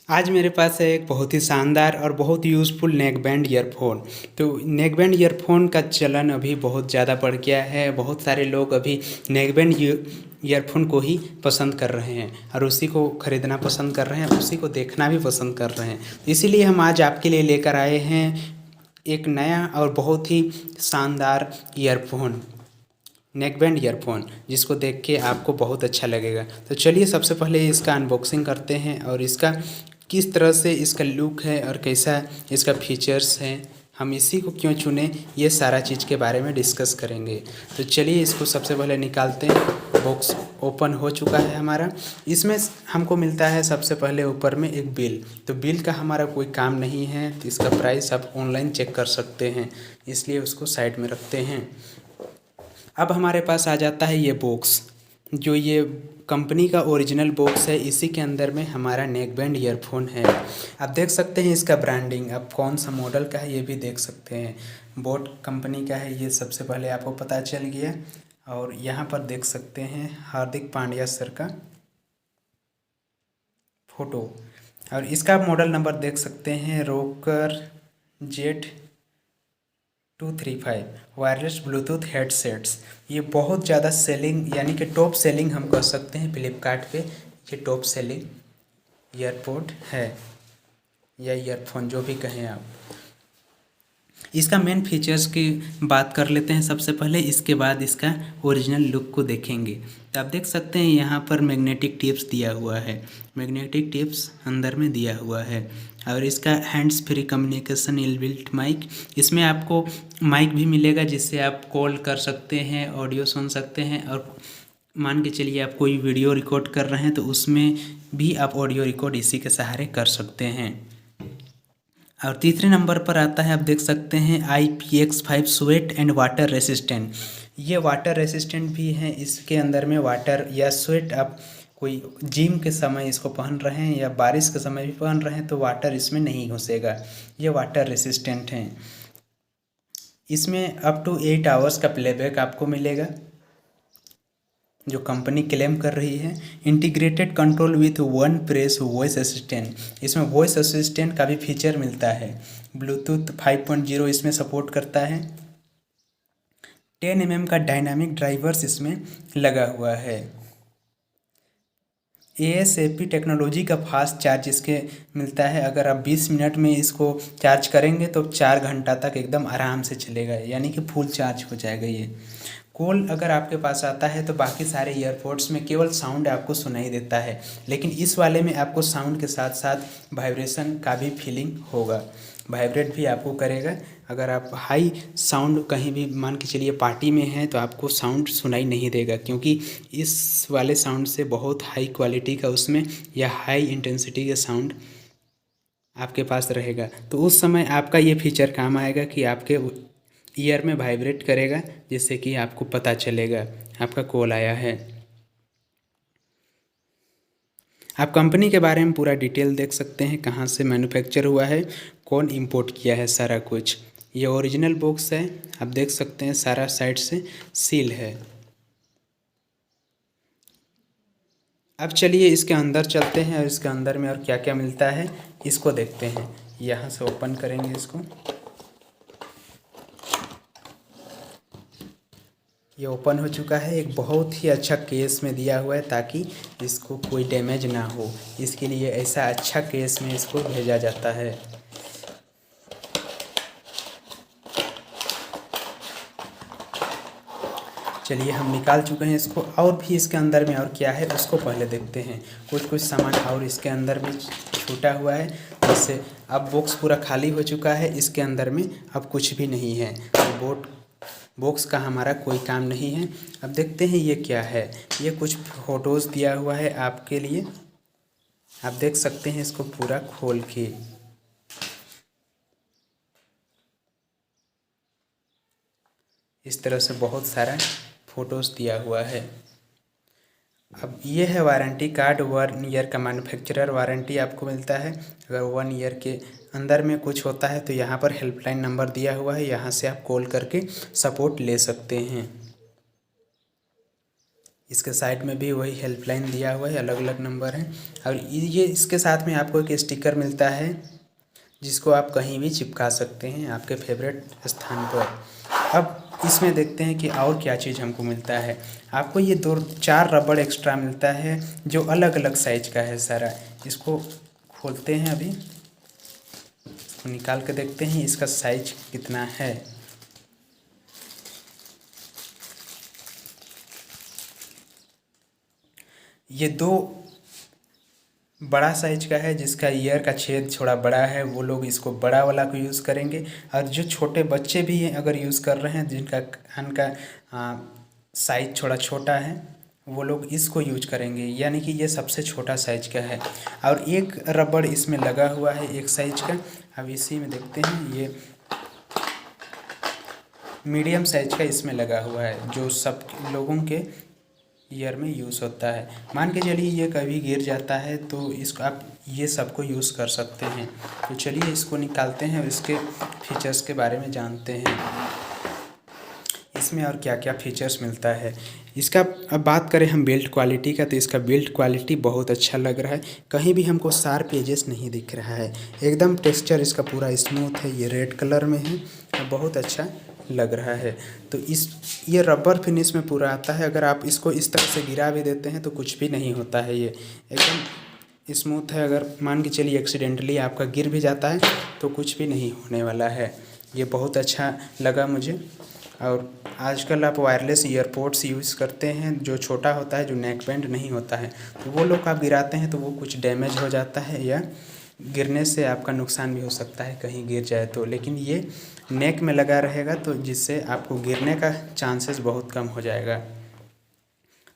आज मेरे पास है एक बहुत ही शानदार और बहुत यूज़फुल नेक बैंड ईयरफोन। तो नेक बैंड ईयरफोन का चलन अभी बहुत ज़्यादा बढ़ गया है। बहुत सारे लोग अभी नेक बैंड ईयरफोन को ही पसंद कर रहे हैं और उसी को ख़रीदना पसंद कर रहे हैं, उसी को देखना भी पसंद कर रहे हैं। इसीलिए हम आज आपके लिए लेकर आए हैं एक नया और बहुत ही शानदार ईयरफोन, नेक बैंड ईयरफोन, जिसको देख के आपको बहुत अच्छा लगेगा। तो चलिए सबसे पहले इसका अनबॉक्सिंग करते हैं और इसका किस तरह से इसका लुक है और कैसा इसका फीचर्स हैं, हम इसी को क्यों चुने, ये सारा चीज़ के बारे में डिस्कस करेंगे। तो चलिए इसको सबसे पहले निकालते हैं। बॉक्स ओपन हो चुका है हमारा। इसमें हमको मिलता है सबसे पहले ऊपर में एक बिल। तो बिल का हमारा कोई काम नहीं है, तो इसका प्राइस आप ऑनलाइन चेक कर सकते हैं, इसलिए उसको साइड में रखते हैं। अब हमारे पास आ जाता है ये बॉक्स, जो ये कंपनी का ओरिजिनल बॉक्स है। इसी के अंदर में हमारा नेक बैंड ईयरफोन है। आप देख सकते हैं इसका ब्रांडिंग, आप कौन सा मॉडल का है ये भी देख सकते हैं। बोट कंपनी का है ये, सबसे पहले आपको पता चल गया। और यहाँ पर देख सकते हैं हार्दिक पांड्या सर का फ़ोटो। और इसका मॉडल नंबर देख सकते हैं रोकर Z235 वायरलेस ब्लूटूथ हेडसेट्स। ये बहुत ज़्यादा सेलिंग, यानी कि टॉप सेलिंग हम कह सकते हैं फ्लिपकार्ट पे। ये टॉप सेलिंग ईयरपोड है या ईयरफोन, जो भी कहें आप। इसका मेन फीचर्स की बात कर लेते हैं सबसे पहले, इसके बाद इसका ओरिजिनल लुक को देखेंगे। तो आप देख सकते हैं यहाँ पर मैग्नेटिक टिप्स दिया हुआ है, मैग्नेटिक टिप्स अंदर में दिया हुआ है। और इसका hands free communication inbuilt mic, इसमें आपको माइक भी मिलेगा जिससे आप कॉल कर सकते हैं, ऑडियो सुन सकते हैं। और मान के चलिए आप कोई वीडियो रिकॉर्ड कर रहे हैं तो उसमें भी आप ऑडियो रिकॉर्ड इसी के सहारे कर सकते हैं। और तीसरे नंबर पर आता है, आप देख सकते हैं IPX5 sweat and water resistant. ये वाटर रेसिस्टेंट भी है। इसके अंदर में वाटर या स्वेट, आप कोई जिम के समय इसको पहन रहे हैं या बारिश के समय भी पहन रहे हैं तो वाटर इसमें नहीं घुसेगा। ये वाटर रेसिस्टेंट हैं। इसमें अप टू 8 आवर्स का प्लेबैक आपको मिलेगा, जो कंपनी क्लेम कर रही है। Integrated control with one press voice assistant, इसमें वॉइस असिस्टेंट का भी फीचर मिलता है। ब्लूटूथ 5.0 इसमें सपोर्ट करता है। 10 mm का डायनामिक ड्राइवर्स इसमें लगा हुआ है। ASAP टेक्नोलॉजी का फास्ट चार्ज इसके मिलता है। अगर आप 20 मिनट में इसको चार्ज करेंगे तो 4 घंटा तक एकदम आराम से चलेगा, यानी कि फुल चार्ज हो जाएगा ये। कॉल अगर आपके पास आता है तो बाकी सारे ईयरपोड्स में केवल साउंड आपको सुनाई देता है, लेकिन इस वाले में आपको साउंड के साथ साथ वाइब्रेशन का भी फीलिंग होगा, वाइब्रेट भी आपको करेगा। अगर आप हाई साउंड कहीं भी मान के चलिए पार्टी में हैं तो आपको साउंड सुनाई नहीं देगा, क्योंकि इस वाले साउंड से बहुत हाई क्वालिटी का उसमें या हाई इंटेंसिटी का साउंड आपके पास रहेगा। तो उस समय आपका ये फीचर काम आएगा कि आपके ईयर में वाइब्रेट करेगा, जिससे कि आपको पता चलेगा आपका कॉल आया है। आप कंपनी के बारे में पूरा डिटेल देख सकते हैं, कहाँ से मैन्युफैक्चर हुआ है, कौन इंपोर्ट किया है, सारा कुछ। ये ओरिजिनल बॉक्स है, आप देख सकते हैं सारा साइड से सील है। अब चलिए इसके अंदर चलते हैं और इसके अंदर में और क्या क्या मिलता है इसको देखते हैं। यहाँ से ओपन करेंगे इसको। ये ओपन हो चुका है। एक बहुत ही अच्छा केस में दिया हुआ है ताकि इसको कोई डैमेज ना हो, इसके लिए ऐसा अच्छा केस में इसको भेजा जाता है। चलिए हम निकाल चुके हैं इसको, और भी इसके अंदर में और क्या है उसको पहले देखते हैं। कुछ सामान और इसके अंदर में छूटा हुआ है, जिससे अब बॉक्स पूरा खाली हो चुका है। इसके अंदर में अब कुछ भी नहीं है, तो बॉक्स का हमारा कोई काम नहीं है। अब देखते हैं ये क्या है। ये कुछ फ़ोटोज़ दिया हुआ है आपके लिए, आप देख सकते हैं इसको पूरा खोल के। इस तरह से बहुत सारा फ़ोटोज़ दिया हुआ है। अब ये है वारंटी कार्ड। 1 ईयर का मैन्युफैक्चरर वारंटी आपको मिलता है। अगर 1 ईयर के अंदर में कुछ होता है तो यहाँ पर हेल्पलाइन नंबर दिया हुआ है, यहाँ से आप कॉल करके सपोर्ट ले सकते हैं। इसके साइड में भी वही हेल्पलाइन दिया हुआ है, अलग अलग नंबर हैं। और ये इसके साथ में आपको एक स्टिकर मिलता है जिसको आप कहीं भी चिपका सकते हैं आपके फेवरेट स्थान पर। अब इसमें देखते हैं कि और क्या चीज़ हमको मिलता है। आपको ये 2-4 रबड़ एक्स्ट्रा मिलता है जो अलग अलग साइज का है सारा। इसको खोलते हैं, अभी इसको निकाल के देखते हैं इसका साइज कितना है। ये 2 बड़ा साइज का है जिसका ईयर का छेद थोड़ा बड़ा है, वो लोग इसको बड़ा वाला को यूज़ करेंगे। और जो छोटे बच्चे भी हैं अगर यूज़ कर रहे हैं जिनका कान का साइज थोड़ा छोटा है, वो लोग इसको यूज करेंगे, यानी कि ये सबसे छोटा साइज का है। और एक रबड़ इसमें लगा हुआ है एक साइज का। अब इसी में देखते हैं, ये मीडियम साइज का इसमें लगा हुआ है जो सब लोगों के ईयर में यूज़ होता है। मान के चलिए ये कभी गिर जाता है तो इसको आप ये सबको यूज़ कर सकते हैं। तो चलिए इसको निकालते हैं और इसके फीचर्स के बारे में जानते हैं, इसमें और क्या क्या फीचर्स मिलता है इसका। अब बात करें हम बिल्ड क्वालिटी का, तो इसका बिल्ड क्वालिटी बहुत अच्छा लग रहा है। कहीं भी हमको शार्प एजेस नहीं दिख रहा है, एकदम टेक्सचर इसका पूरा स्मूथ है। ये रेड कलर में है और बहुत अच्छा लग रहा है। तो ये रबर फिनिश में पूरा आता है। अगर आप इसको इस तरह से गिरा भी देते हैं तो कुछ भी नहीं होता है, ये एकदम स्मूथ है। अगर मान के चलिए एक्सीडेंटली आपका गिर भी जाता है तो कुछ भी नहीं होने वाला है। ये बहुत अच्छा लगा मुझे। और आजकल आप वायरलेस ईयरपोड्स यूज़ करते हैं जो छोटा होता है, जो नेक बैंड नहीं होता है, तो वो लोग आप गिराते हैं तो वो कुछ डैमेज हो जाता है या गिरने से आपका नुकसान भी हो सकता है कहीं गिर जाए तो। लेकिन ये नेक में लगा रहेगा तो जिससे आपको गिरने का चांसेस बहुत कम हो जाएगा।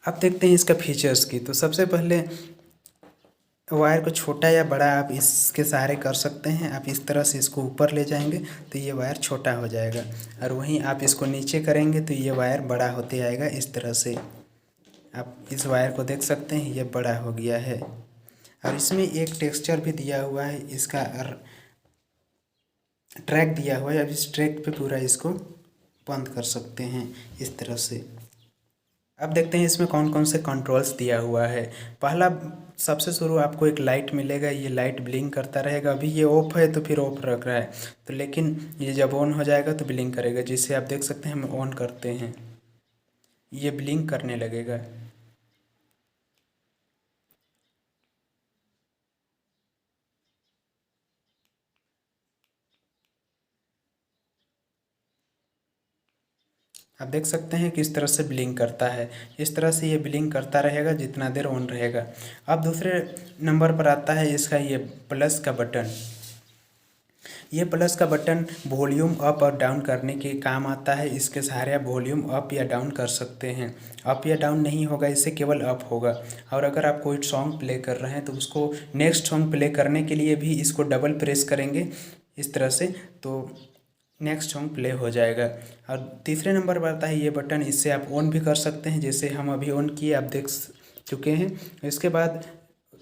अब देखते हैं इसका फीचर्स की। तो सबसे पहले वायर को छोटा या बड़ा आप इसके सहारे कर सकते हैं। आप इस तरह से इसको ऊपर ले जाएंगे तो ये वायर छोटा हो जाएगा, और वहीं आप इसको नीचे करेंगे तो ये वायर बड़ा होते आएगा। इस तरह से आप इस वायर को देख सकते हैं, ये बड़ा हो गया है। और इसमें एक टेक्सचर भी दिया हुआ है, इसका ट्रैक दिया हुआ है। अब इस ट्रैक पे पूरा इसको बंद कर सकते हैं इस तरह से। अब देखते हैं इसमें कौन कौन से कंट्रोल्स दिया हुआ है। पहला सबसे शुरू आपको एक लाइट मिलेगा, ये लाइट ब्लिंक करता रहेगा। अभी ये ऑफ है तो फिर ऑफ रख रहा है, तो लेकिन ये जब ऑन हो जाएगा तो ब्लिंक करेगा, जिससे आप देख सकते हैं हम ऑन करते हैं ये ब्लिंक करने लगेगा। आप देख सकते हैं किस तरह से ब्लिंक करता है। इस तरह से ये ब्लिंक करता रहेगा जितना देर ऑन रहेगा। अब दूसरे नंबर पर आता है इसका ये प्लस का बटन। ये प्लस का बटन वॉल्यूम अप और डाउन करने के काम आता है। इसके सहारे आप वॉल्यूम अप या डाउन कर सकते हैं। अप या डाउन नहीं होगा, इससे केवल अप होगा। और अगर आप कोई सॉन्ग प्ले कर रहे हैं तो उसको नेक्स्ट सॉन्ग प्ले करने के लिए भी इसको डबल प्रेस करेंगे इस तरह से, तो नेक्स्ट सॉन्ग प्ले हो जाएगा। और तीसरे नंबर पर आता है ये बटन, इससे आप ऑन भी कर सकते हैं, जैसे हम अभी ऑन किए आप देख चुके हैं। इसके बाद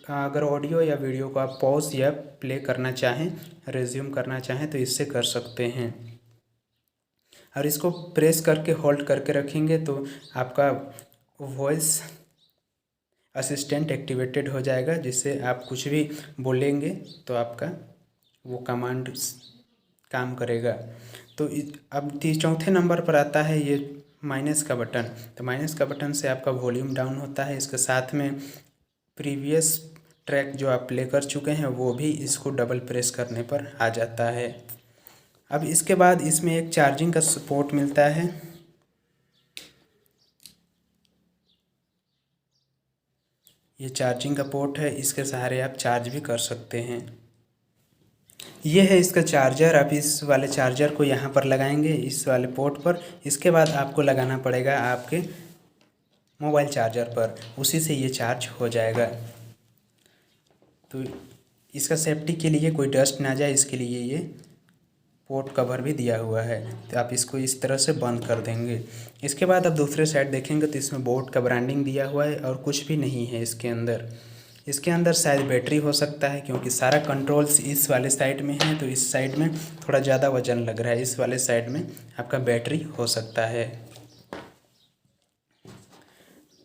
अगर ऑडियो या वीडियो को आप पॉज या प्ले करना चाहें, रिज्यूम करना चाहें, तो इससे कर सकते हैं। और इसको प्रेस करके होल्ड करके रखेंगे तो आपका वॉइस असिस्टेंट एक्टिवेटेड हो जाएगा, जिससे आप कुछ भी बोलेंगे तो आपका वो कमांड काम करेगा। तो अब चौथे नंबर पर आता है ये माइनस का बटन। तो माइनस का बटन से आपका वॉल्यूम डाउन होता है। इसके साथ में प्रीवियस ट्रैक जो आप प्ले कर चुके हैं वो भी इसको डबल प्रेस करने पर आ जाता है। अब इसके बाद इसमें एक चार्जिंग का सपोर्ट मिलता है। ये चार्जिंग का पोर्ट है, इसके सहारे आप चार्ज भी कर सकते हैं। ये है इसका चार्जर। आप इस वाले चार्जर को यहाँ पर लगाएंगे इस वाले पोर्ट पर। इसके बाद आपको लगाना पड़ेगा आपके मोबाइल चार्जर पर, उसी से ये चार्ज हो जाएगा। तो इसका सेफ्टी के लिए कोई डस्ट ना जाए इसके लिए ये पोर्ट कवर भी दिया हुआ है। तो आप इसको इस तरह से बंद कर देंगे। इसके बाद आप दूसरे साइड देखेंगे तो इसमें बोट का ब्रांडिंग दिया हुआ है और कुछ भी नहीं है इसके अंदर। इसके अंदर शायद बैटरी हो सकता है, क्योंकि सारा कंट्रोल्स इस वाले साइड में है, तो इस साइड में थोड़ा ज़्यादा वजन लग रहा है। इस वाले साइड में आपका बैटरी हो सकता है।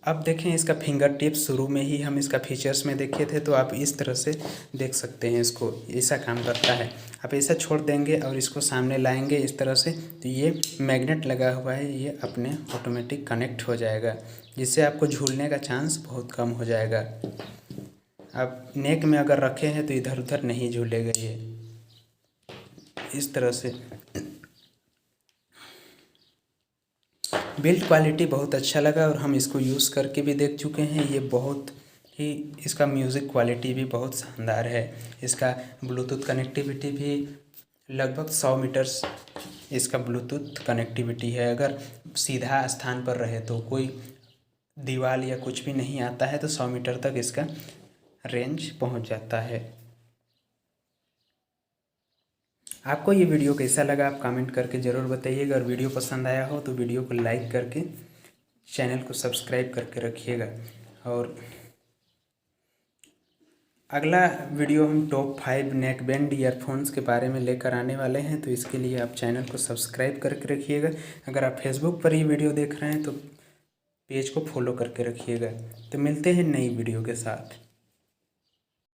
अब देखें इसका फिंगर टिप, शुरू में ही हम इसका फीचर्स में देखे थे, तो आप इस तरह से देख सकते हैं। इसको ऐसा काम करता है। आप ऐसा छोड़ देंगे और इसको सामने लाएंगे इस तरह से, तो ये मैग्नेट लगा हुआ है, ये अपने ऑटोमेटिक कनेक्ट हो जाएगा, जिससे आपको झूलने का चांस बहुत कम हो जाएगा। आप नेक में अगर रखे हैं तो इधर उधर नहीं झूलेगा ये, इस तरह से। बिल्ड क्वालिटी बहुत अच्छा लगा और हम इसको यूज़ करके भी देख चुके हैं। ये बहुत ही, इसका म्यूज़िक क्वालिटी भी बहुत शानदार है। इसका ब्लूटूथ कनेक्टिविटी भी लगभग 100 मीटर्स इसका ब्लूटूथ कनेक्टिविटी है। अगर सीधा स्थान पर रहे तो कोई दीवार या कुछ भी नहीं आता है, तो 100 मीटर तक इसका रेंज पहुंच जाता है। आपको ये वीडियो कैसा लगा आप कमेंट करके ज़रूर बताइएगा, और वीडियो पसंद आया हो तो वीडियो को लाइक करके चैनल को सब्सक्राइब करके रखिएगा। और अगला वीडियो हम टॉप 5 नेक बैंड ईयरफोन्स के बारे में लेकर आने वाले हैं, तो इसके लिए आप चैनल को सब्सक्राइब करके रखिएगा। अगर आप फेसबुक पर ये वीडियो देख रहे हैं तो पेज को फॉलो करके रखिएगा। तो मिलते हैं नई वीडियो के साथ।